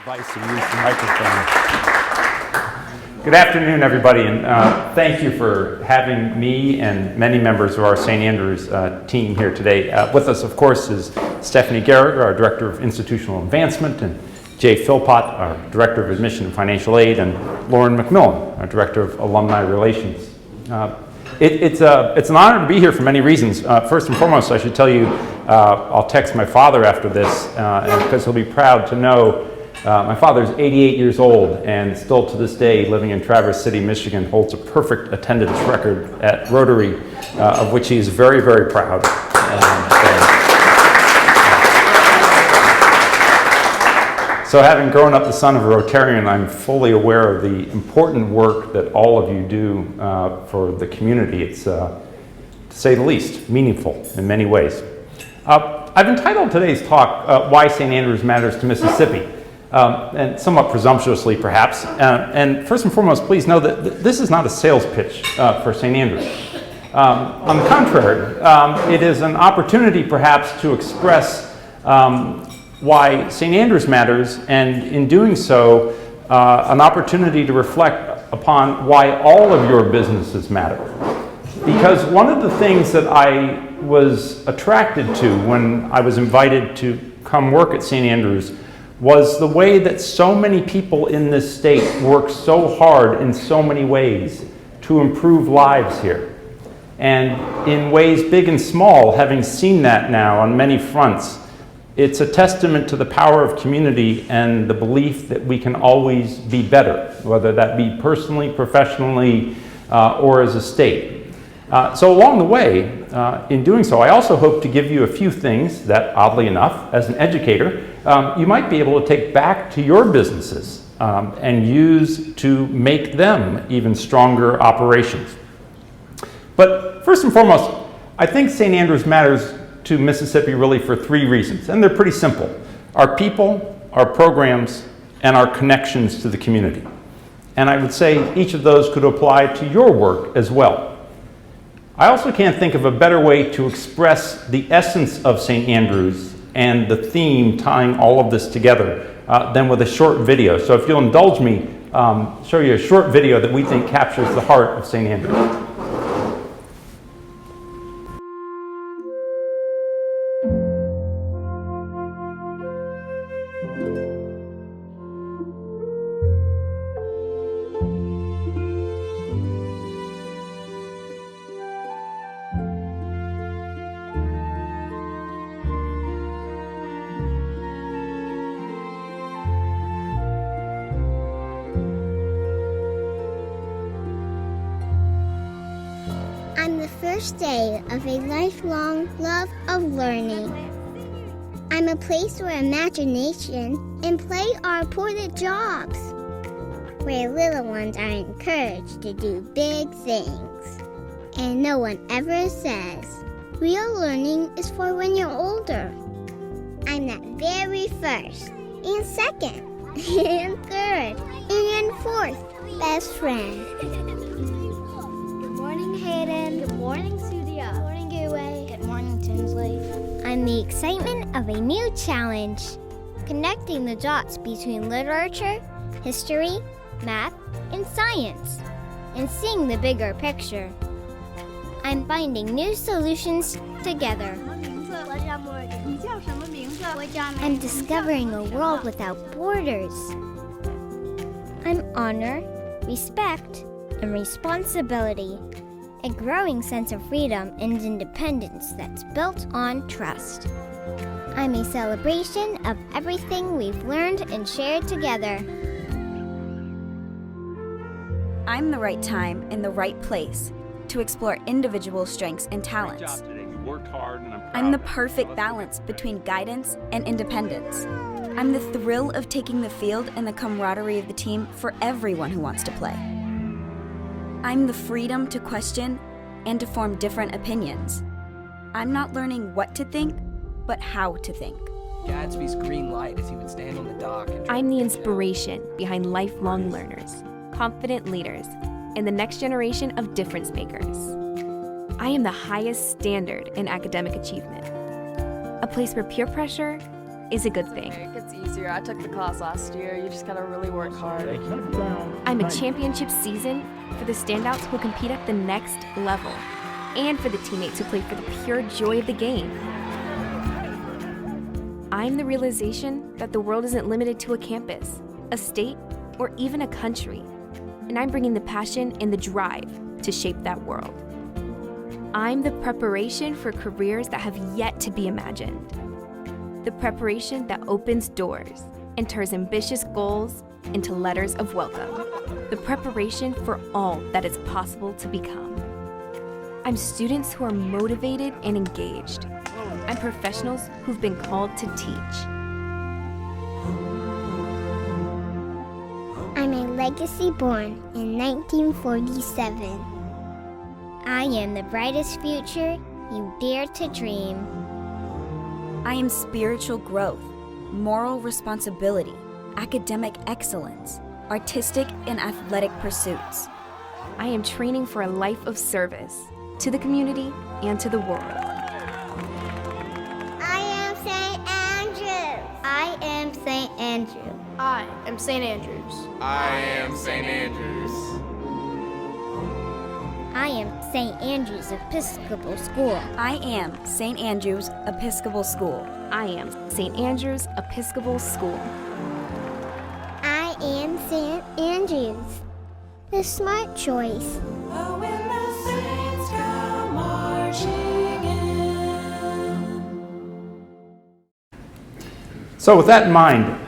Device to use the microphone. Good afternoon, everybody, and thank you for having me and many members of our St. Andrews team here today. With us, of course, is Stephanie Gehriger, our Director of Institutional Advancement, and Jay Philpott, our Director of Admission and Financial Aid, and Lauren McMillan, our Director of Alumni Relations. It's an honor to be here for many reasons. First and foremost, I should tell you, I'll text my father after this, because he'll be proud to know my father's 88 years old and still to this day living in Traverse City, Michigan, holds a perfect attendance record at Rotary, of which he is very, very proud. So having grown up the son of a Rotarian, I'm fully aware of the important work that all of you do for the community. It's, to say the least, meaningful in many ways. I've entitled today's talk, Why St. Andrews Matters to Mississippi. And somewhat presumptuously, perhaps. And first and foremost, please know that this is not a sales pitch for St. Andrews. On the contrary, it is an opportunity, perhaps, to express why St. Andrews matters, and in doing so, an opportunity to reflect upon why all of your businesses matter. Because one of the things that I was attracted to when I was invited to come work at St. Andrews was the way that so many people in this state work so hard in so many ways to improve lives here. And in ways big and small, having seen that now on many fronts, it's a testament to the power of community and the belief that we can always be better, whether that be personally, professionally, or as a state. So along the way, in doing so, I also hope to give you a few things that, oddly enough, as an educator, you might be able to take back to your businesses and use to make them even stronger operations. But first and foremost, I think St. Andrews matters to Mississippi really for three reasons, and they're pretty simple. Our people, our programs, and our connections to the community. And I would say each of those could apply to your work as well. I also can't think of a better way to express the essence of St. Andrews and the theme tying all of this together than with a short video. So if you'll indulge me, show you a short video that we think captures the heart of St. Andrews. I'm the first day of a lifelong love of learning. I'm a place where imagination and play are important jobs, where little ones are encouraged to do big things. And no one ever says, real learning is for when you're older. I'm that very first, and second, and third, and fourth best friend. Good morning, Hayden. Good morning, Sudia. Good morning, Gateway. Good morning, Tinsley. I'm the excitement of a new challenge, connecting the dots between literature, history, math, and science, and seeing the bigger picture. I'm finding new solutions together. I'm discovering a world without borders. I'm honor, respect, and responsibility. A growing sense of freedom and independence that's built on trust. I'm a celebration of everything we've learned and shared together. I'm the right time in the right place to explore individual strengths and talents. I'm the perfect balance between guidance and independence. I'm the thrill of taking the field and the camaraderie of the team for everyone who wants to play. I'm the freedom to question and to form different opinions. I'm not learning what to think, but how to think. Gadsby's green light as he would stand on the dock. I'm the inspiration behind lifelong learners, confident leaders, and the next generation of difference makers. I am the highest standard in academic achievement, a place where peer pressure is a good thing. It gets easier. I took the class last year. You just gotta really work hard. I'm a championship season for the standouts who compete at the next level, and for the teammates who play for the pure joy of the game. I'm the realization that the world isn't limited to a campus, a state, or even a country, and I'm bringing the passion and the drive to shape that world. I'm the preparation for careers that have yet to be imagined. The preparation that opens doors and turns ambitious goals into letters of welcome. The preparation for all that is possible to become. I'm students who are motivated and engaged. I'm professionals who've been called to teach. I'm a legacy born in 1947. I am the brightest future you dare to dream. I am spiritual growth, moral responsibility, academic excellence, artistic and athletic pursuits. I am training for a life of service to the community and to the world. I am St. Andrew. I am St. Andrew. I am St. Andrews. I am St. Andrews. I am St. Andrew's Episcopal School. I am St. Andrew's Episcopal School. I am St. Andrew's Episcopal School. I am St. Andrew's. The smart choice. So with that in mind,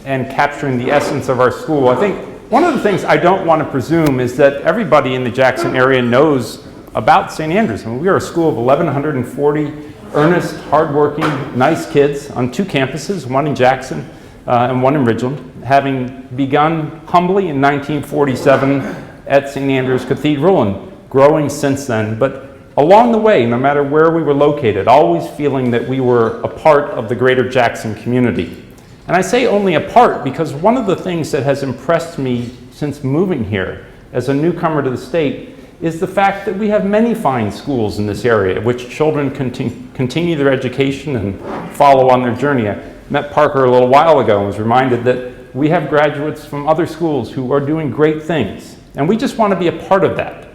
and capturing the essence of our school, I think one of the things I don't want to presume is that everybody in the Jackson area knows about St. Andrews. I mean, we are a school of 1,140 earnest, hardworking, nice kids on 2 campuses, one in Jackson and one in Ridgeland, having begun humbly in 1947 at St. Andrews Cathedral and growing since then. But along the way, no matter where we were located, always feeling that we were a part of the greater Jackson community. And I say only a part because one of the things that has impressed me since moving here as a newcomer to the state is the fact that we have many fine schools in this area which children continue their education and follow on their journey. I met Parker a little while ago and was reminded that we have graduates from other schools who are doing great things. And we just want to be a part of that.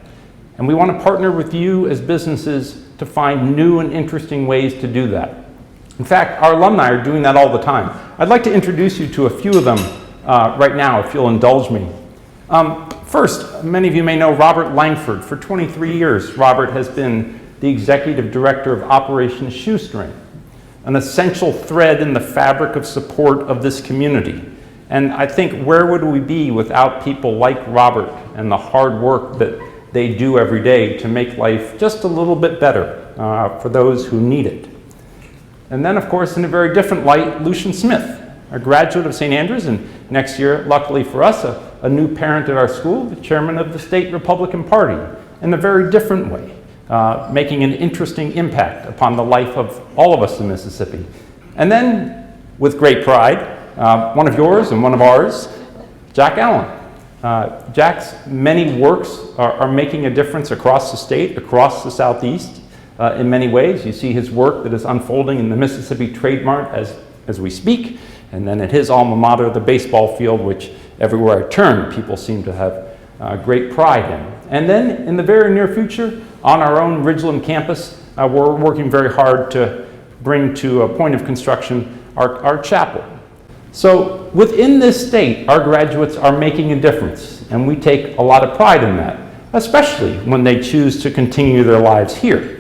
And we want to partner with you as businesses to find new and interesting ways to do that. In fact, our alumni are doing that all the time. I'd like to introduce you to a few of them right now, if you'll indulge me. First, many of you may know Robert Langford. For 23 years, Robert has been the Executive Director of Operation Shoestring, an essential thread in the fabric of support of this community. And I think where would we be without people like Robert and the hard work that they do every day to make life just a little bit better for those who need it. And then, of course, in a very different light, Lucian Smith, a graduate of St. Andrews, and next year, luckily for us, a new parent at our school, the chairman of the state Republican Party, in a very different way, making an interesting impact upon the life of all of us in Mississippi. And then, with great pride, one of yours and one of ours, Jack Allen. Jack's many works are making a difference across the state, across the Southeast. In many ways, you see his work that is unfolding in the Mississippi Trade Mart as we speak, and then at his alma mater, the baseball field, which everywhere I turn, people seem to have great pride in. And then in the very near future, on our own Ridgeland campus, we're working very hard to bring to a point of construction our chapel. So within this state, our graduates are making a difference, and we take a lot of pride in that, especially when they choose to continue their lives here.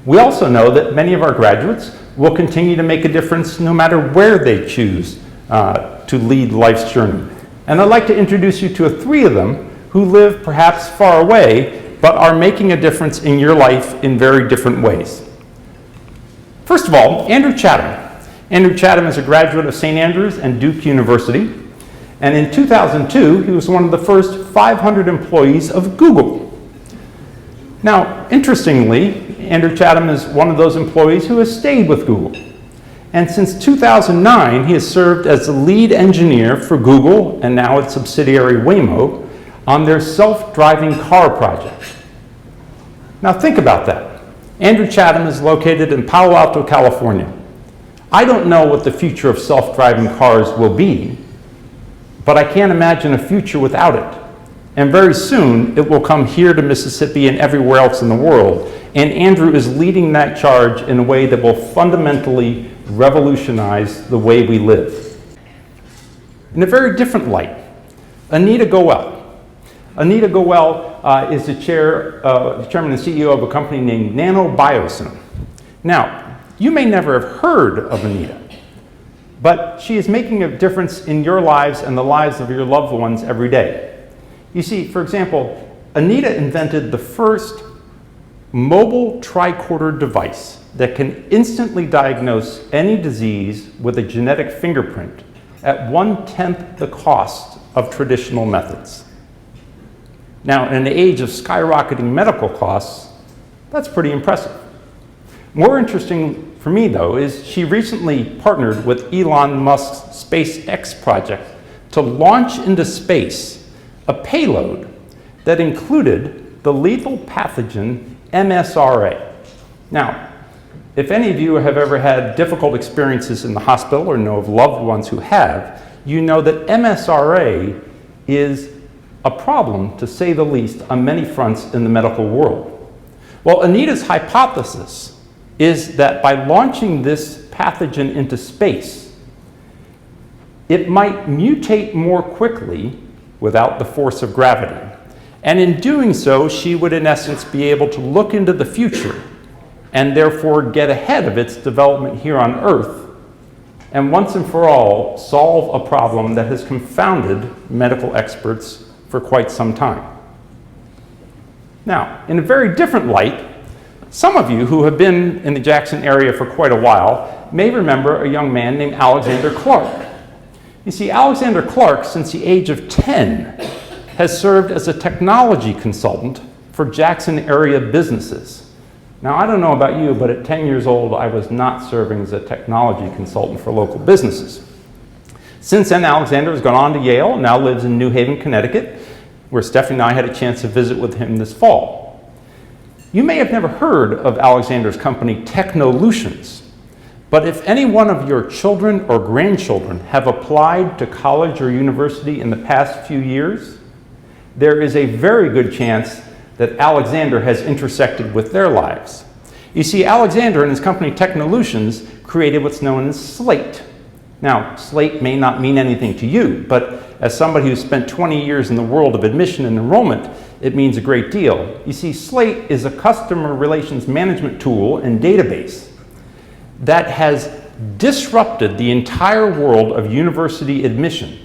We also know that many of our graduates will continue to make a difference no matter where they choose to lead life's journey. And I'd like to introduce you to 3 of them who live perhaps far away, but are making a difference in your life in very different ways. First of all, Andrew Chatham. Andrew Chatham is a graduate of St. Andrews and Duke University. And in 2002, he was one of the first 500 employees of Google. Now, interestingly, Andrew Chatham is one of those employees who has stayed with Google. And since 2009, he has served as the lead engineer for Google and now its subsidiary Waymo on their self-driving car project. Now think about that. Andrew Chatham is located in Palo Alto, California. I don't know what the future of self-driving cars will be, but I can't imagine a future without it. And very soon, it will come here to Mississippi and everywhere else in the world. And Andrew is leading that charge in a way that will fundamentally revolutionize the way we live. In a very different light, Anita Goel. Anita Goel is the chairman and CEO of a company named NanoBiosim. Now, you may never have heard of Anita, but she is making a difference in your lives and the lives of your loved ones every day. You see, for example, Anita invented the first mobile tricorder device that can instantly diagnose any disease with a genetic fingerprint at 1/10 the cost of traditional methods. Now, in an age of skyrocketing medical costs, that's pretty impressive. More interesting for me, though, is she recently partnered with Elon Musk's SpaceX project to launch into space a payload that included the lethal pathogen MSRA. Now, if any of you have ever had difficult experiences in the hospital or know of loved ones who have, you know that MSRA is a problem, to say the least, on many fronts in the medical world. Well, Anita's hypothesis is that by launching this pathogen into space, it might mutate more quickly without the force of gravity. And in doing so, she would in essence be able to look into the future and therefore get ahead of its development here on Earth and once and for all solve a problem that has confounded medical experts for quite some time. Now, in a very different light, some of you who have been in the Jackson area for quite a while may remember a young man named Alexander Clark. You see, Alexander Clark, since the age of 10, has served as a technology consultant for Jackson area businesses. Now, I don't know about you, but at 10 years old, I was not serving as a technology consultant for local businesses. Since then, Alexander has gone on to Yale, now lives in New Haven, Connecticut, where Stephanie and I had a chance to visit with him this fall. You may have never heard of Alexander's company, Technolutions, but if any one of your children or grandchildren have applied to college or university in the past few years, there is a very good chance that Alexander has intersected with their lives. You see, Alexander and his company Technolutions created what's known as SLATE. Now, SLATE may not mean anything to you, but as somebody who's spent 20 years in the world of admission and enrollment, it means a great deal. You see, SLATE is a customer relations management tool and database that has disrupted the entire world of university admission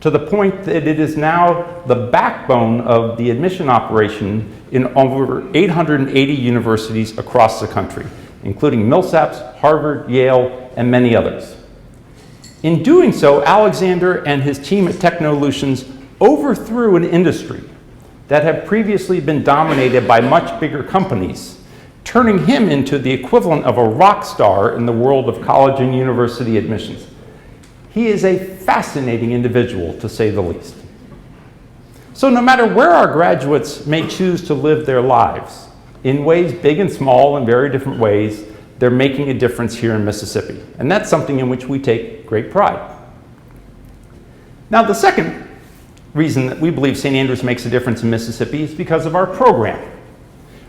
to the point that it is now the backbone of the admission operation in over 880 universities across the country, including Millsaps, Harvard, Yale, and many others. In doing so, Alexander and his team at Technolutions overthrew an industry that had previously been dominated by much bigger companies, turning him into the equivalent of a rock star in the world of college and university admissions. He is a fascinating individual, to say the least. So no matter where our graduates may choose to live their lives, in ways big and small, in very different ways, they're making a difference here in Mississippi. And that's something in which we take great pride. Now, the second reason that we believe St. Andrews makes a difference in Mississippi is because of our program.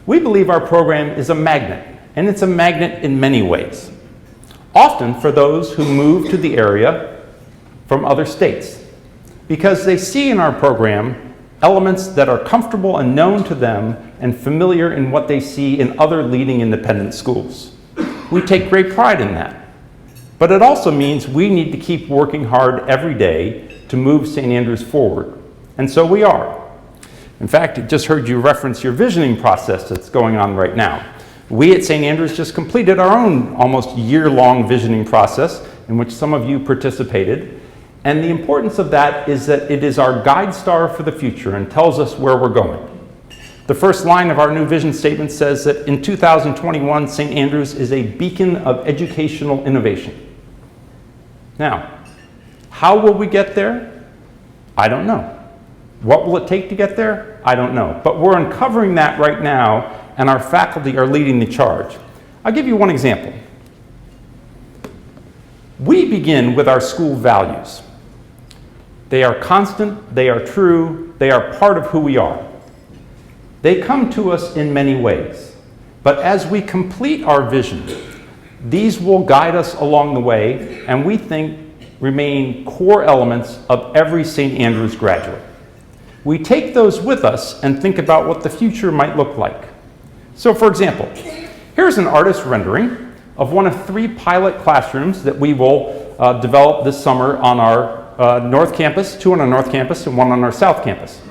We believe our program is a magnet, and it's a magnet in many ways. Often for those who move to the area from other states, because they see in our program elements that are comfortable and known to them and familiar in what they see in other leading independent schools. We take great pride in that. But it also means we need to keep working hard every day to move St. Andrews forward. And so we are. In fact, I just heard you reference your visioning process that's going on right now. We at St. Andrews just completed our own almost year-long visioning process in which some of you participated. And the importance of that is that it is our guide star for the future and tells us where we're going. The first line of our new vision statement says that in 2021, St. Andrews is a beacon of educational innovation. Now, how will we get there? I don't know. What will it take to get there? I don't know. But we're uncovering that right now, and our faculty are leading the charge. I'll give you one example. We begin with our school values. They are constant, they are true, they are part of who we are. They come to us in many ways, but as we complete our vision, these will guide us along the way, and we think remain core elements of every St. Andrews graduate. We take those with us and think about what the future might look like. So for example, here's an artist rendering of one of 3 pilot classrooms that we will develop this summer on our North Campus, 2 on our North Campus and 1 on our South Campus.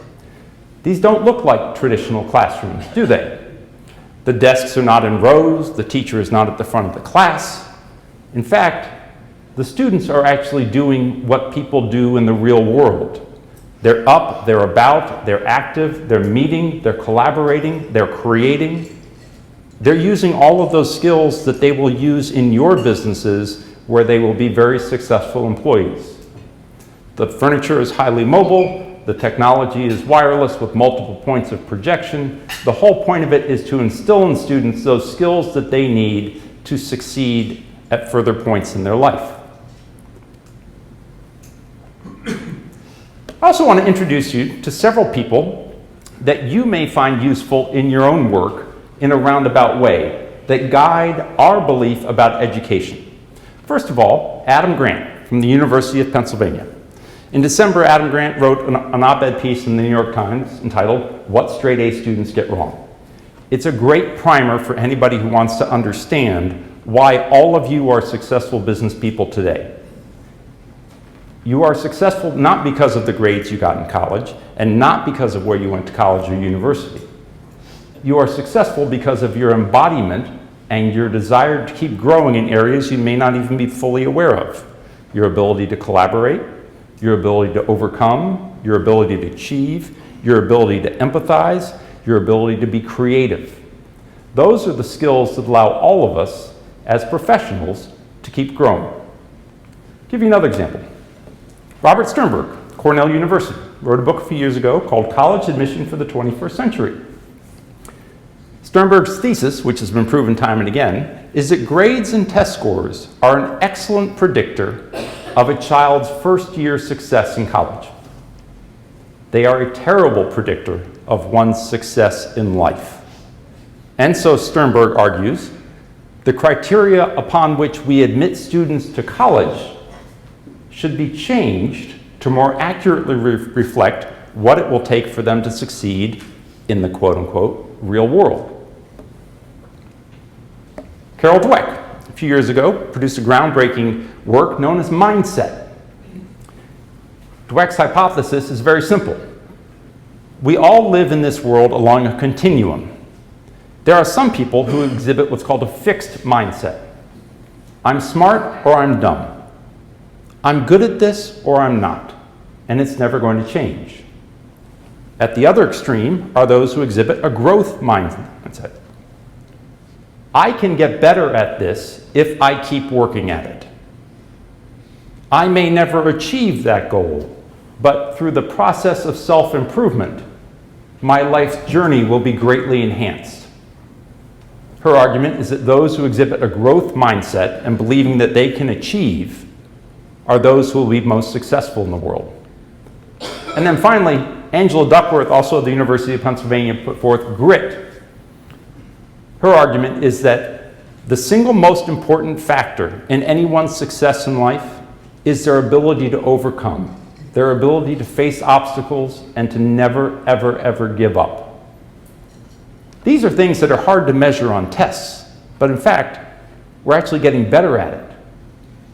These don't look like traditional classrooms, do they? The desks are not in rows, the teacher is not at the front of the class. In fact, the students are actually doing what people do in the real world. They're up, they're about, they're active, they're meeting, they're collaborating, they're creating. They're using all of those skills that they will use in your businesses where they will be very successful employees. The furniture is highly mobile, the technology is wireless with multiple points of projection. The whole point of it is to instill in students those skills that they need to succeed at further points in their life. I also want to introduce you to several people that you may find useful in your own work in a roundabout way that guide our belief about education. First of all, Adam Grant from the University of Pennsylvania. In December, Adam Grant wrote an op-ed piece in the New York Times entitled, "What Straight A Students Get Wrong." It's a great primer for anybody who wants to understand why all of you are successful business people today. You are successful not because of the grades you got in college and not because of where you went to college or university. You are successful because of your embodiment and your desire to keep growing in areas you may not even be fully aware of. Your ability to collaborate, your ability to overcome, your ability to achieve, your ability to empathize, your ability to be creative. Those are the skills that allow all of us as professionals to keep growing. I'll give you another example. Robert Sternberg, Cornell University, wrote a book a few years ago called College Admission for the 21st Century. Sternberg's thesis, which has been proven time and again, is that grades and test scores are an excellent predictor of a child's first-year success in college. They are a terrible predictor of one's success in life. And so Sternberg argues, the criteria upon which we admit students to college should be changed to more accurately reflect what it will take for them to succeed in the quote-unquote real world. Carol Dweck, a few years ago, produced a groundbreaking work known as Mindset. Dweck's hypothesis is very simple. We all live in this world along a continuum. There are some people who exhibit what's called a fixed mindset. I'm smart or I'm dumb. I'm good at this or I'm not, and it's never going to change. At the other extreme are those who exhibit a growth mindset. I can get better at this if I keep working at it. I may never achieve that goal, but through the process of self-improvement, my life's journey will be greatly enhanced. Her argument is that those who exhibit a growth mindset and believing that they can achieve are those who will be most successful in the world. And then finally, Angela Duckworth, also at the University of Pennsylvania, put forth grit. Her argument is that the single most important factor in anyone's success in life is their ability to overcome, their ability to face obstacles and to never, ever, ever give up. These are things that are hard to measure on tests, but in fact, we're actually getting better at it.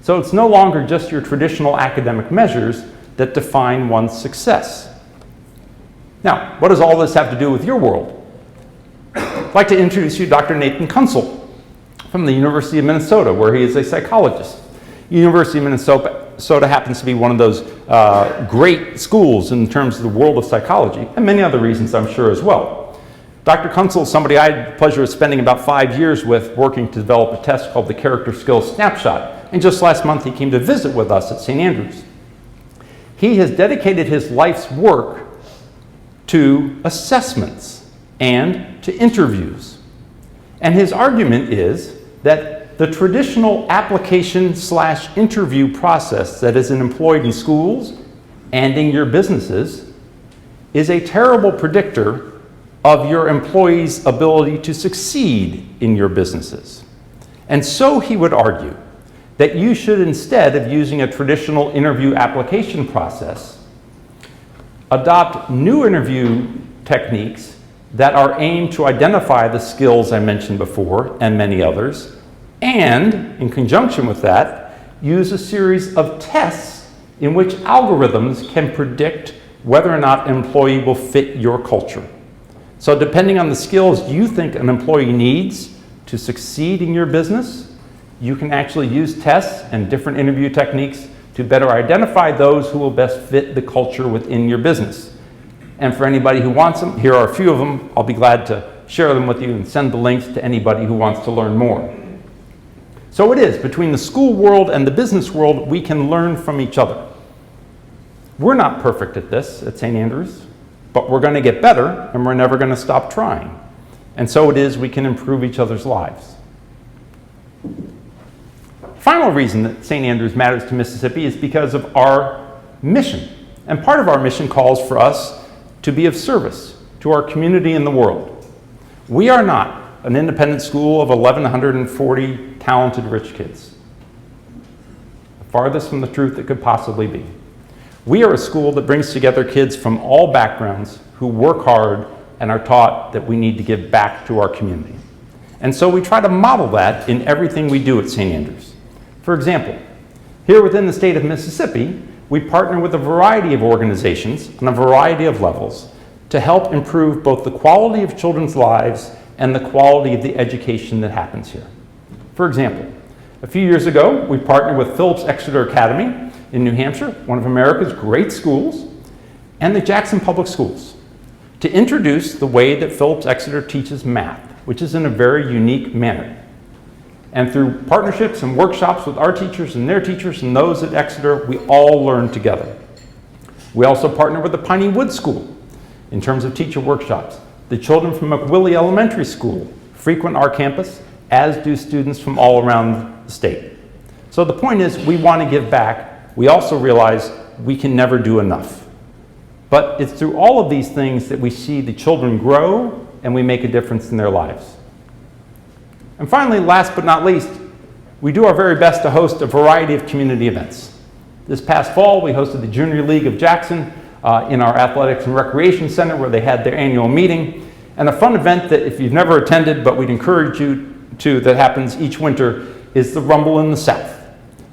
So it's no longer just your traditional academic measures that define one's success. Now, what does all this have to do with your world? I'd like to introduce you to Dr. Nathan Kunzel from the University of Minnesota, where he is a psychologist. University of Minnesota happens to be one of those great schools in terms of the world of psychology, and many other reasons I'm sure as well. Dr. Kunzel is somebody I had the pleasure of spending about 5 years with working to develop a test called the Character Skills Snapshot. And just last month he came to visit with us at St. Andrews. He has dedicated his life's work to assessments and to interviews. And his argument is that that the traditional application/interview process that is employed in schools and in your businesses is a terrible predictor of your employees' ability to succeed in your businesses. And so he would argue that you should, instead of using a traditional interview application process, adopt new interview techniques that are aimed to identify the skills I mentioned before and many others, and in conjunction with that, use a series of tests in which algorithms can predict whether or not an employee will fit your culture. So depending on the skills you think an employee needs to succeed in your business, you can actually use tests and different interview techniques to better identify those who will best fit the culture within your business. And for anybody who wants them, here are a few of them. I'll be glad to share them with you and send the links to anybody who wants to learn more. So it is, between the school world and the business world, we can learn from each other. We're not perfect at this at St. Andrews, but we're going to get better, and we're never going to stop trying. And so it is, we can improve each other's lives. Final reason that St. Andrews matters to Mississippi is because of our mission. And part of our mission calls for us to be of service to our community and the world. We are not an independent school of 1,140 talented rich kids. The farthest from the truth it could possibly be. We are a school that brings together kids from all backgrounds who work hard and are taught that we need to give back to our community. And so we try to model that in everything we do at St. Andrews. For example, here within the state of Mississippi, we partner with a variety of organizations on a variety of levels to help improve both the quality of children's lives and the quality of the education that happens here. For example, a few years ago, we partnered with Phillips Exeter Academy in New Hampshire, one of America's great schools, and the Jackson Public Schools to introduce the way that Phillips Exeter teaches math, which is in a very unique manner. And through partnerships and workshops with our teachers and their teachers and those at Exeter, we all learn together. We also partner with the Piney Wood School in terms of teacher workshops. The children from McWillie Elementary School frequent our campus, as do students from all around the state. So the point is, we want to give back. We also realize we can never do enough. But it's through all of these things that we see the children grow and we make a difference in their lives. And finally, last but not least, we do our very best to host a variety of community events. This past fall, we hosted the Junior League of Jackson in our Athletics and Recreation Center, where they had their annual meeting. And a fun event that, if you've never attended, but we'd encourage you to, that happens each winter, is the Rumble in the South,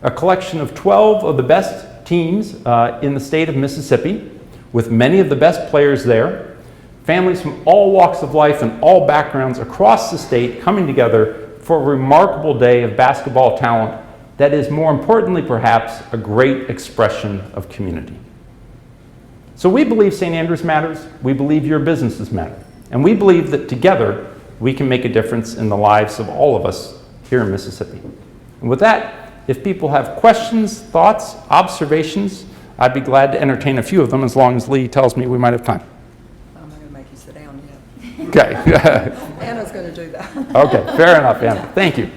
a collection of 12 of the best teams in the state of Mississippi, with many of the best players there. Families from all walks of life and all backgrounds across the state coming together for a remarkable day of basketball talent that is, more importantly perhaps, a great expression of community. So we believe St. Andrews matters, we believe your businesses matter, and we believe that together we can make a difference in the lives of all of us here in Mississippi. And with that, if people have questions, thoughts, observations, I'd be glad to entertain a few of them, as long as Lee tells me we might have time. I'm not going to make you sit down yet. Okay. Anna's going to do that. Okay, fair enough, Anna. Thank you.